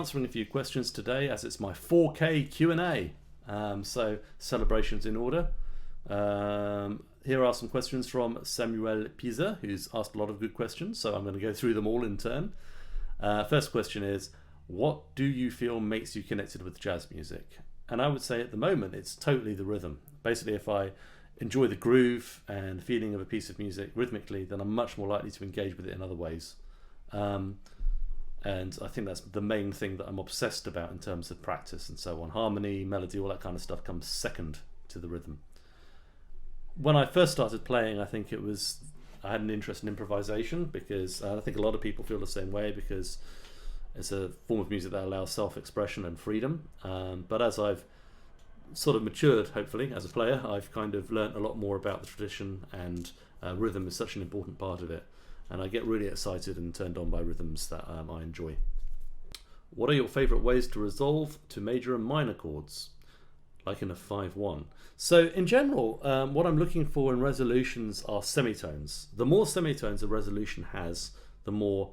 answering a few questions today as it's my 4K Q&A. So celebrations in order. Here are some questions from Samuel Pisa, who's asked a lot of good questions, so I'm going to go through them all in turn. First question is, what do you feel makes you connected with jazz music? And I would say at the moment it's totally the rhythm. Basically, if I enjoy the groove and feeling of a piece of music rhythmically, then I'm much more likely to engage with it in other ways. And I think that's the main thing that I'm obsessed about in terms of practice and so on. Harmony, melody, all that kind of stuff comes second to the rhythm. When I first started playing, I think I had an interest in improvisation, because I think a lot of people feel the same way, because it's a form of music that allows self-expression and freedom. But as I've sort of matured, hopefully, as a player, I've kind of learnt a lot more about the tradition, and rhythm is such an important part of it. And I get really excited and turned on by rhythms that I enjoy. What are your favourite ways to resolve to major and minor chords, like in a 5-1? So in general, what I'm looking for in resolutions are semitones. The more semitones a resolution has, the more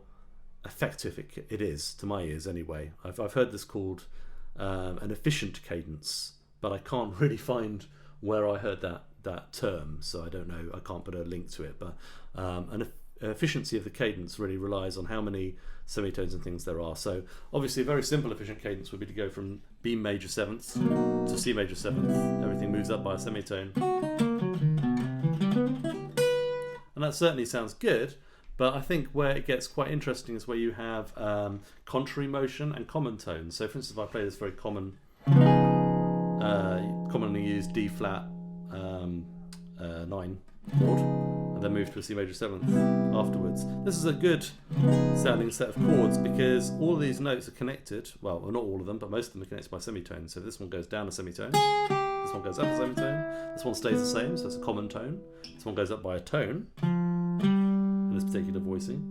effective it is, to my ears anyway. I've heard this called an efficient cadence, but I can't really find where I heard that term, so I don't know, I can't put a link to it. But an efficiency of the cadence really relies on how many semitones and things there are. So obviously a very simple efficient cadence would be to go from B major 7th to C major 7th. Everything moves up by a semitone. And that certainly sounds good, but I think where it gets quite interesting is where you have contrary motion and common tones. So for instance, if I play this very commonly used D flat 9 chord, and then move to a C major 7th afterwards. This is a good sounding set of chords because all of these notes are connected, well, not all of them, but most of them are connected by semitones. So this one goes down a semitone, this one goes up a semitone, this one stays the same, so it's a common tone, this one goes up by a tone, in this particular voicing,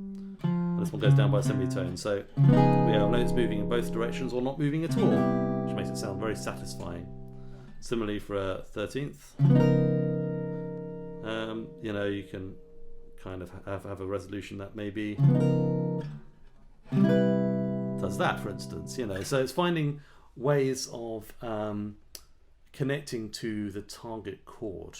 and this one goes down by a semitone. So we have notes moving in both directions or not moving at all, which makes it sound very satisfying. Similarly for a 13th, you can kind of have a resolution that maybe does that, for instance. So it's finding ways of connecting to the target chord.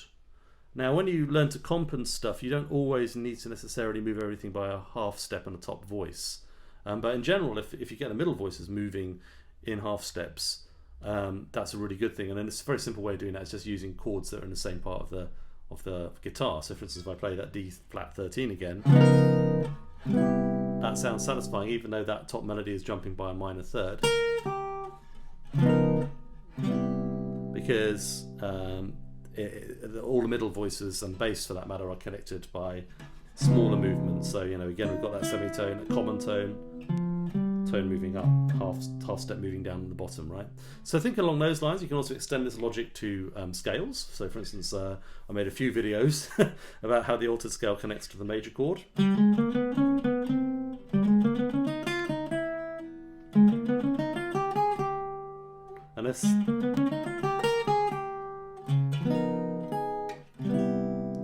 Now, when you learn to comp and stuff, you don't always need to necessarily move everything by a half step and a top voice. But in general, if you get the middle voices moving in half steps, that's a really good thing. And then it's a very simple way of doing that is just using chords that are in the same part of the guitar. So for instance, if I play that D flat 13 again, that sounds satisfying even though that top melody is jumping by a minor third, because all the middle voices and bass for that matter are connected by smaller movements. So again, we've got that semitone, a common tone moving up, half step moving down in the bottom, right? So think along those lines. You can also extend this logic to scales. So for instance, I made a few videos about how the altered scale connects to the major chord. And this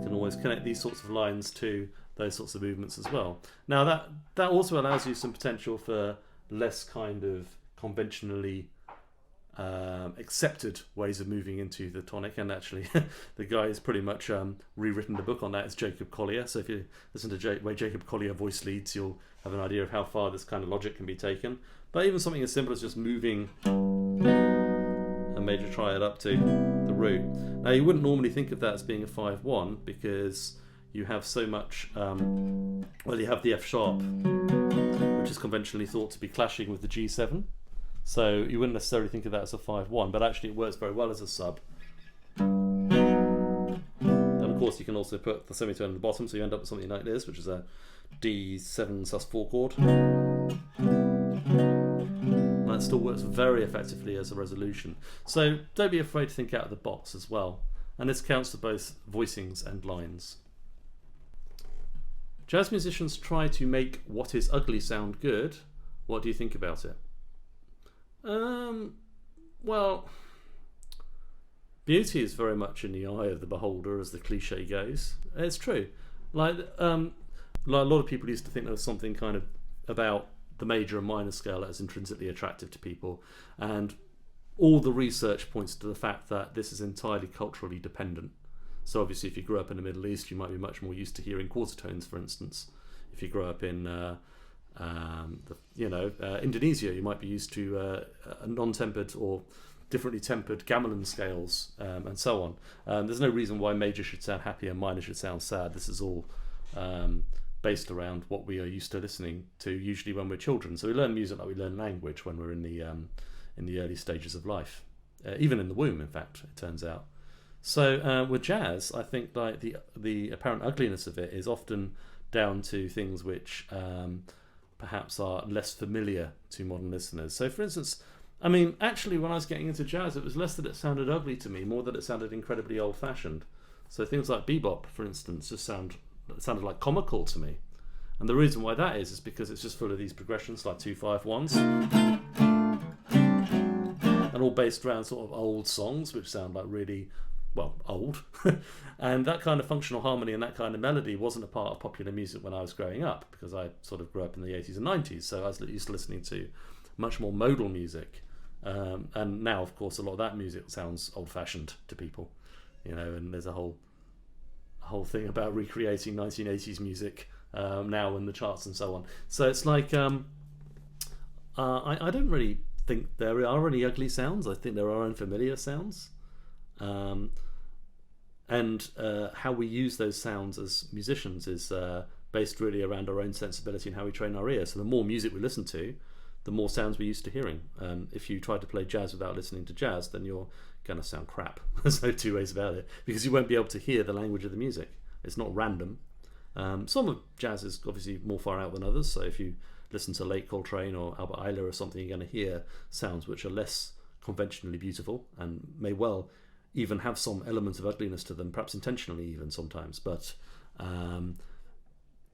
can always connect these sorts of lines to those sorts of movements as well. Now that also allows you some potential for less kind of conventionally accepted ways of moving into the tonic, and actually the guy has pretty much rewritten the book on that. It's Jacob Collier. So if you listen to the way Jacob Collier voice leads, you'll have an idea of how far this kind of logic can be taken. But even something as simple as just moving a major triad up to the root. Now you wouldn't normally think of that as being a 5-1 because you have so much, you have the F sharp, which is conventionally thought to be clashing with the G7. So you wouldn't necessarily think of that as a 5-1, but actually it works very well as a sub. And of course you can also put the semitone at the bottom, so you end up with something like this, which is a D7 sus4 chord. And that still works very effectively as a resolution. So don't be afraid to think out of the box as well. And this counts for both voicings and lines. Jazz musicians try to make what is ugly sound good. What do you think about it? Well, beauty is very much in the eye of the beholder, as the cliche goes. It's true. Like a lot of people used to think there was something kind of about the major and minor scale as intrinsically attractive to people. And all the research points to the fact that this is entirely culturally dependent. So obviously if you grew up in the Middle East, you might be much more used to hearing quarter tones, for instance. If you grow up in Indonesia, you might be used to non-tempered or differently tempered gamelan scales, and so on. There's no reason why major should sound happy and minor should sound sad. This is all based around what we are used to listening to, usually when we're children. So we learn music like we learn language when we're in the early stages of life, even in the womb, in fact, it turns out. So with jazz, I think like the apparent ugliness of it is often down to things which perhaps are less familiar to modern listeners. So for instance, I mean, actually when I was getting into jazz, it was less that it sounded ugly to me, more that it sounded incredibly old-fashioned. So things like bebop, for instance, just sounded like comical to me. And the reason why that is because it's just full of these progressions like 2-5-1s, and all based around sort of old songs which sound like really, well, old. And that kind of functional harmony and that kind of melody wasn't a part of popular music when I was growing up, because I sort of grew up in the 80s and 90s, so I was used to listening to much more modal music. And now, of course, a lot of that music sounds old-fashioned to people, and there's a whole thing about recreating 1980s music now in the charts and so on. So it's like I don't really think there are any ugly sounds. I think there are unfamiliar sounds, and how we use those sounds as musicians is based really around our own sensibility and how we train our ear. So the more music we listen to, the more sounds we're used to hearing. If you try to play jazz without listening to jazz, then you're going to sound crap. There's no two ways about it, because you won't be able to hear the language of the music. It's not random. Some of jazz is obviously more far out than others, so if you listen to Late Coltrane or Albert Ayler or something, you're going to hear sounds which are less conventionally beautiful and may well even have some element of ugliness to them, perhaps intentionally even sometimes. But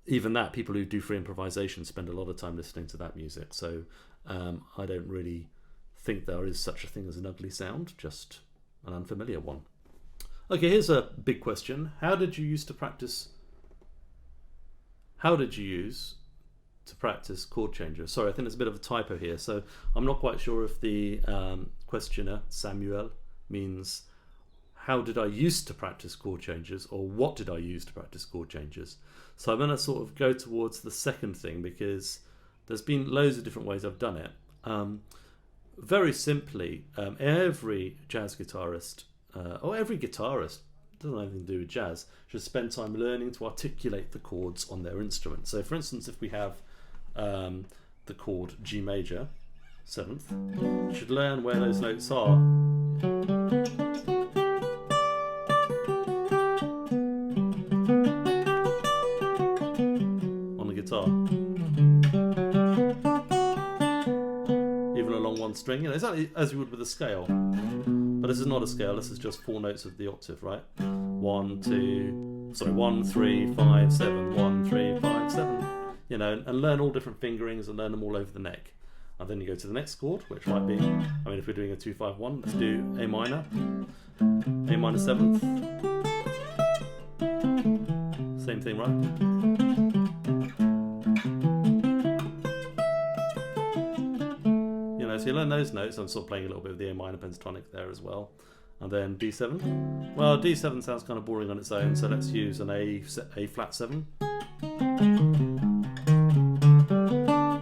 even that, people who do free improvisation spend a lot of time listening to that music. So I don't really think there is such a thing as an ugly sound, just an unfamiliar one. Okay, here's a big question. How did you use to practice chord changes? Sorry, I think there's a bit of a typo here. So I'm not quite sure if the questioner, Samuel, means how did I used to practice chord changes, or what did I use to practice chord changes? So I'm going to sort of go towards the second thing, because there's been loads of different ways I've done it. Very simply, every jazz guitarist, or every guitarist, doesn't have anything to do with jazz, should spend time learning to articulate the chords on their instrument. So for instance, if we have the chord G major, 7th, you should learn where those notes are. On the guitar. Even along one string, exactly as you would with a scale. But this is not a scale, this is just 4 notes of the octave, right? 1, 3, 5, 7, 1, 3, 5, 7. And learn all different fingerings and learn them all over the neck. And then you go to the next chord, which might be, if we're doing a 2-5-1, let's do A minor, A minor 7th. Same thing, right? So you learn those notes. I'm sort of playing a little bit of the A minor pentatonic there as well. And then D7. Well, D7 sounds kind of boring on its own, so let's use an A flat 7.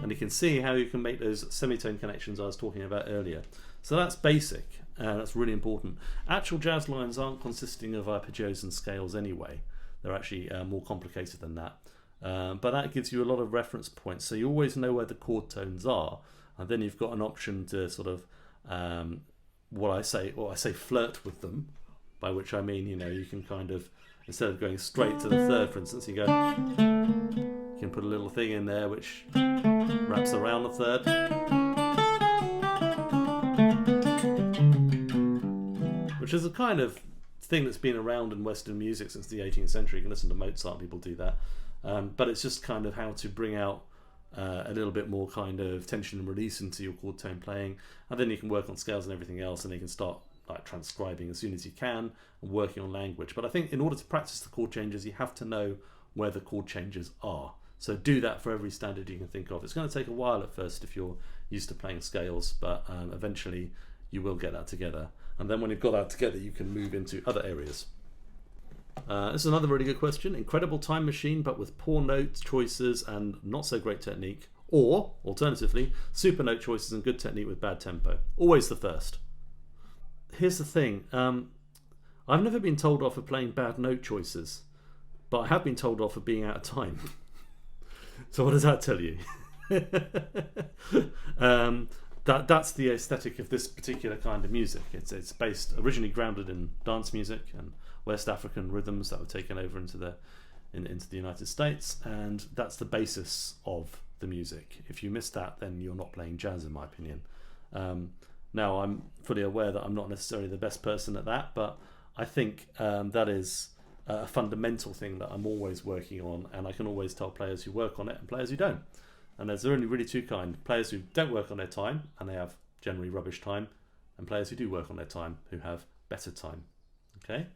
And you can see how you can make those semitone connections I was talking about earlier. So that's basic, that's really important. Actual jazz lines aren't consisting of arpeggios and scales anyway. They're actually more complicated than that. But that gives you a lot of reference points, so you always know where the chord tones are. And then you've got an option to sort of, what I say flirt with them, by which I mean, you can kind of, instead of going straight to the third, for instance, you can put a little thing in there which wraps around the third. Which is a kind of thing that's been around in Western music since the 18th century. You can listen to Mozart, people do that. But it's just kind of how to bring out a little bit more kind of tension and release into your chord tone playing, and then you can work on scales and everything else, and you can start like transcribing as soon as you can and working on language. But I think in order to practice the chord changes, you have to know where the chord changes are. So do that for every standard you can think of. It's going to take a while at first if you're used to playing scales, but eventually you will get that together. And then when you've got that together, you can move into other areas. This is another really good question. Incredible time machine, but with poor note choices and not so great technique. Or, alternatively, super note choices and good technique with bad tempo. Always the first. Here's the thing. I've never been told off for playing bad note choices, but I have been told off for being out of time. So what does that tell you? That's the aesthetic of this particular kind of music. It's based, originally grounded in dance music and West African rhythms that were taken over into the United States, and that's the basis of the music. If you miss that, then you're not playing jazz, in my opinion. Now, I'm fully aware that I'm not necessarily the best person at that, but I think that is a fundamental thing that I'm always working on, and I can always tell players who work on it and players who don't. And there's only really two kinds: players who don't work on their time and they have generally rubbish time, and players who do work on their time who have better time. Okay?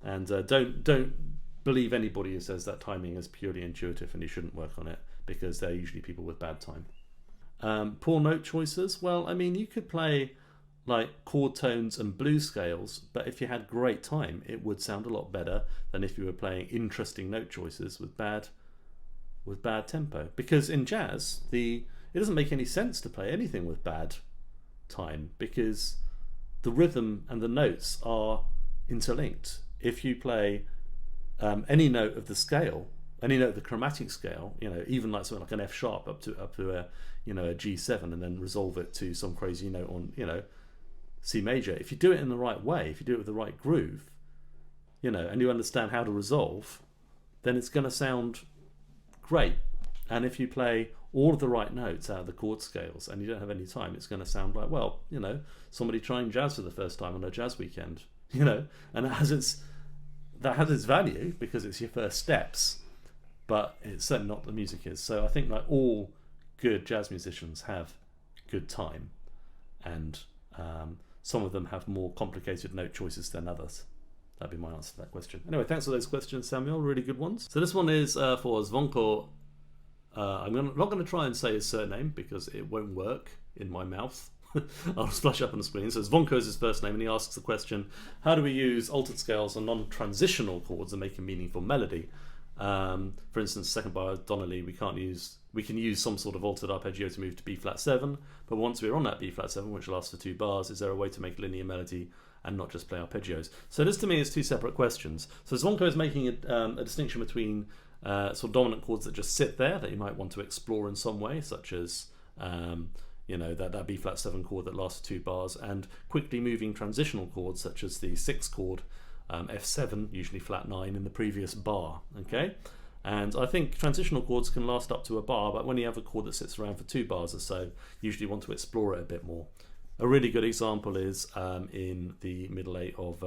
And don't believe anybody who says that timing is purely intuitive and you shouldn't work on it, because they're usually people with bad time. Poor note choices. Well, I mean, you could play like chord tones and blues scales, but if you had great time, it would sound a lot better than if you were playing interesting note choices with bad tempo. Because in jazz, it doesn't make any sense to play anything with bad time, because the rhythm and the notes are interlinked. If you play any note of the scale, any note of the chromatic scale, even like something like an F sharp up to a a G7, and then resolve it to some crazy note on C major. If you do it in the right way, if you do it with the right groove, and you understand how to resolve, then it's going to sound great. And if you play all of the right notes out of the chord scales and you don't have any time, it's going to sound like, well, somebody trying jazz for the first time on a jazz weekend, and that has its value because it's your first steps, but it's certainly not the music is. So I think like all good jazz musicians have good time, and some of them have more complicated note choices than others. That'd be my answer to that question. Anyway, thanks for those questions, Samuel. Really good ones. So this one is for Zvonko. I'm not going to try and say his surname because it won't work in my mouth. I'll splash up on the screen. So Zvonko is his first name, and he asks the question: how do we use altered scales on non-transitional chords and make a meaningful melody? For instance, second bar Donnelly, we can use some sort of altered arpeggio to move to B flat 7, but once we're on that B flat 7, which lasts for 2 bars, is there a way to make a linear melody and not just play arpeggios? So this to me is two separate questions. So Zvonko is making a distinction between sort of dominant chords that just sit there that you might want to explore in some way, such as that B flat 7 chord that lasts for 2 bars, and quickly moving transitional chords such as the 6th chord F7, usually flat 9 in the previous bar. Okay, and I think transitional chords can last up to a bar, but when you have a chord that sits around for 2 bars or so, you usually want to explore it a bit more. A really good example is in the middle 8 of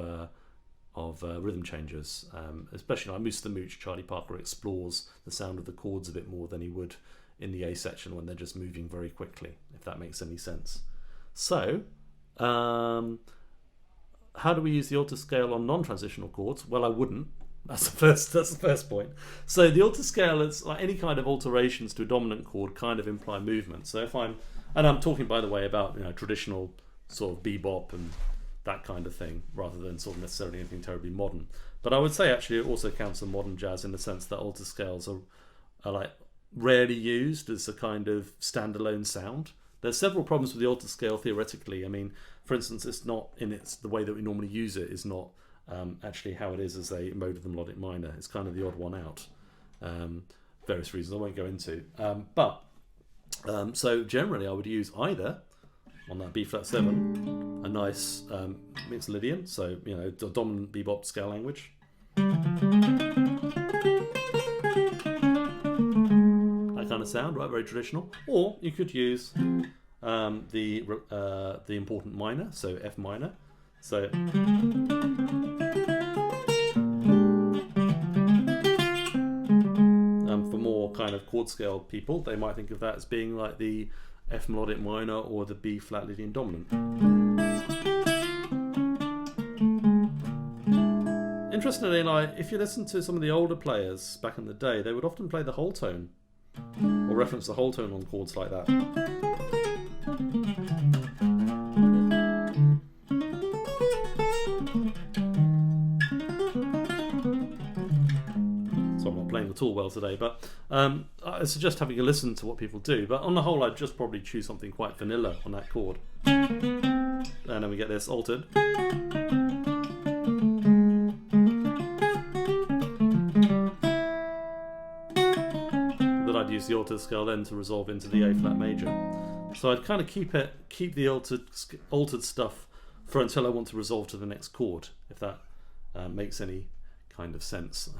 rhythm changes, especially like Moose the Mooch. Charlie Parker explores the sound of the chords a bit more than he would in the A section when they're just moving very quickly, if that makes any sense. So how do we use the altered scale on non-transitional chords? Well, I wouldn't. That's the first point. So the altered scale is like any kind of alterations to a dominant chord kind of imply movement. So if I'm talking, by the way, about traditional sort of bebop and that kind of thing, rather than sort of necessarily anything terribly modern. But I would say actually it also counts as modern jazz in the sense that altered scales are like rarely used as a kind of standalone sound. There's several problems with the altered scale theoretically. I mean, for instance, it's not the way that we normally use it is not actually how it is as a mode of the melodic minor. It's kind of the odd one out. Various reasons I won't go into. So generally I would use either on that B flat 7 a nice mixed Lydian, so the dominant bebop scale language. That kind of sound, right? Very traditional. Or you could use the important minor, so F minor. So for more kind of chord scale people, they might think of that as being like the F melodic minor or the B flat Lydian dominant. interestingly, like if you listen to some of the older players back in the day, they would often play the whole tone or reference the whole tone on chords like that. So I'm not playing at all well today, but I suggest having a listen to what people do. But on the whole, I'd just probably choose something quite vanilla on that chord. And then we get this altered. Then I'd use the altered scale then to resolve into the A flat major. So I'd kind of keep the altered stuff for until I want to resolve to the next chord, if that makes any kind of sense.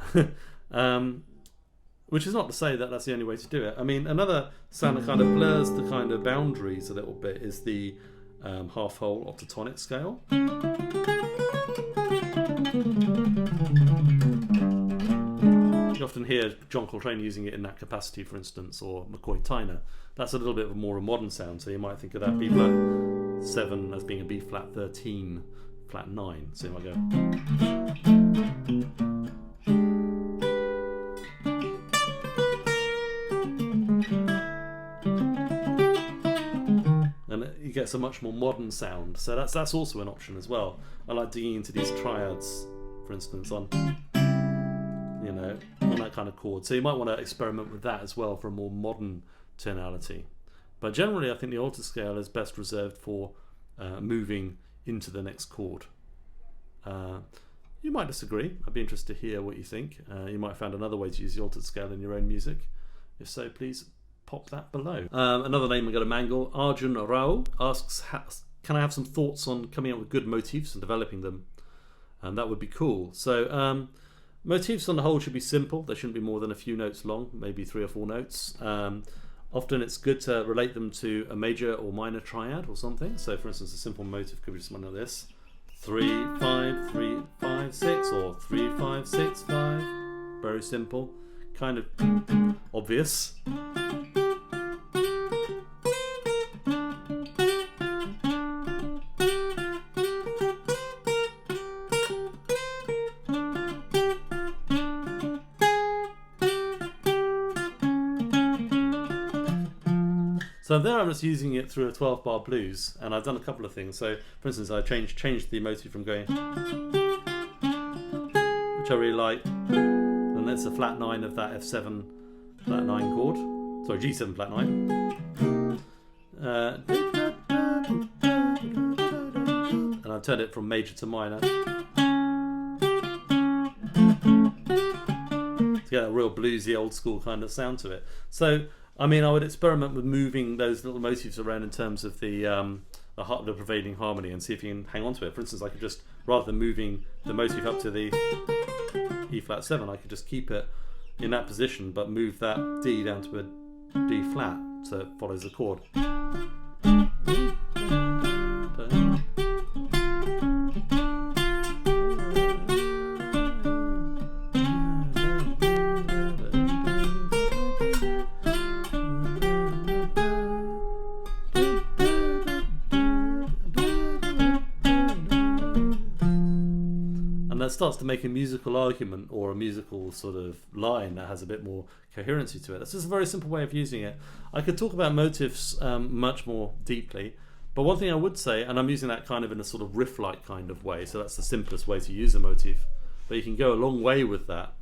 Which is not to say that that's the only way to do it. I mean, another sound that kind of blurs the kind of boundaries a little bit is the half-whole octatonic scale. You often hear John Coltrane using it in that capacity, for instance, or McCoy Tyner. That's a little bit of a more modern sound, so you might think of that B flat 7 as being a B flat 13, flat 9. So you might go. You get a much more modern sound, so that's also an option as well. I like digging into these triads, for instance, on that kind of chord. So you might want to experiment with that as well for a more modern tonality. But generally, I think the altered scale is best reserved for moving into the next chord. You might disagree. I'd be interested to hear what you think. You might have found another way to use the altered scale in your own music. If so, please pop that below. Another name I'm going to mangle, Arjun Rao, asks, can I have some thoughts on coming up with good motifs and developing them? And that would be cool. So motifs on the whole should be simple. They shouldn't be more than a few notes long, maybe 3 or 4 notes. Often it's good to relate them to a major or minor triad or something. So for instance, a simple motif could be something like this. 3, 5, 3, 5, 6, or 3, 5, 6, 5. Very simple. Kind of obvious. So there I'm just using it through a 12-bar blues, and I've done a couple of things. So for instance, I changed the motif from going, which I really like, and that's a flat 9 of that F7 flat 9 chord. Sorry, G7 flat 9. And I've turned it from major to minor to get a real bluesy, old school kind of sound to it. So I mean, I would experiment with moving those little motifs around in terms of the prevailing harmony and see if you can hang on to it. For instance, I could just, rather than moving the motif up to the E flat 7, I could just keep it in that position but move that D down to a D flat so it follows the chord. Starts to make a musical argument or a musical sort of line that has a bit more coherency to it. That's just a very simple way of using it. I could talk about motifs much more deeply, but one thing I would say, and I'm using that kind of in a sort of riff-like kind of way, so that's the simplest way to use a motif, but you can go a long way with that,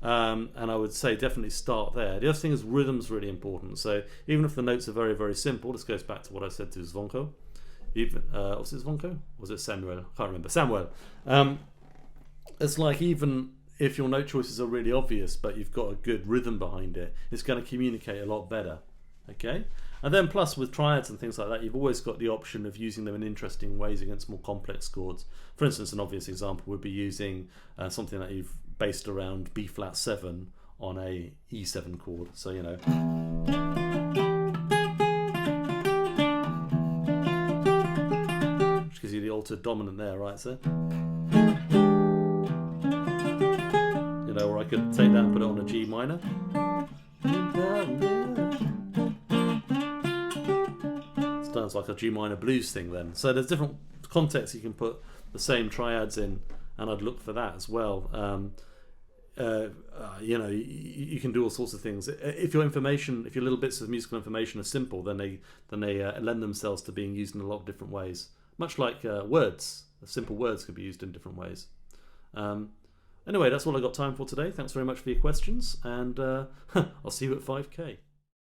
and I would say definitely start there. The other thing is rhythm's really important, so even if the notes are very, very simple, this goes back to what I said to Zvonko, was it Zvonko? Or was it Samuel? I can't remember. Samuel. It's like even if your note choices are really obvious but you've got a good rhythm behind it, it's going to communicate a lot better. Okay? And then plus with triads and things like that, you've always got the option of using them in interesting ways against more complex chords. For instance, an obvious example would be using something that you've based around B flat 7 on a E7 chord. So, you know. Which gives you the altered dominant there, right, sir? Or I could take that and put it on a G minor. Sounds like a G minor blues thing then. So there's different contexts you can put the same triads in and I'd look for that as well. You can do all sorts of things. If your little bits of musical information are simple, then they lend themselves to being used in a lot of different ways. Much like words, simple words could be used in different ways. Anyway, that's all I got time for today. Thanks very much for your questions, and I'll see you at 5K.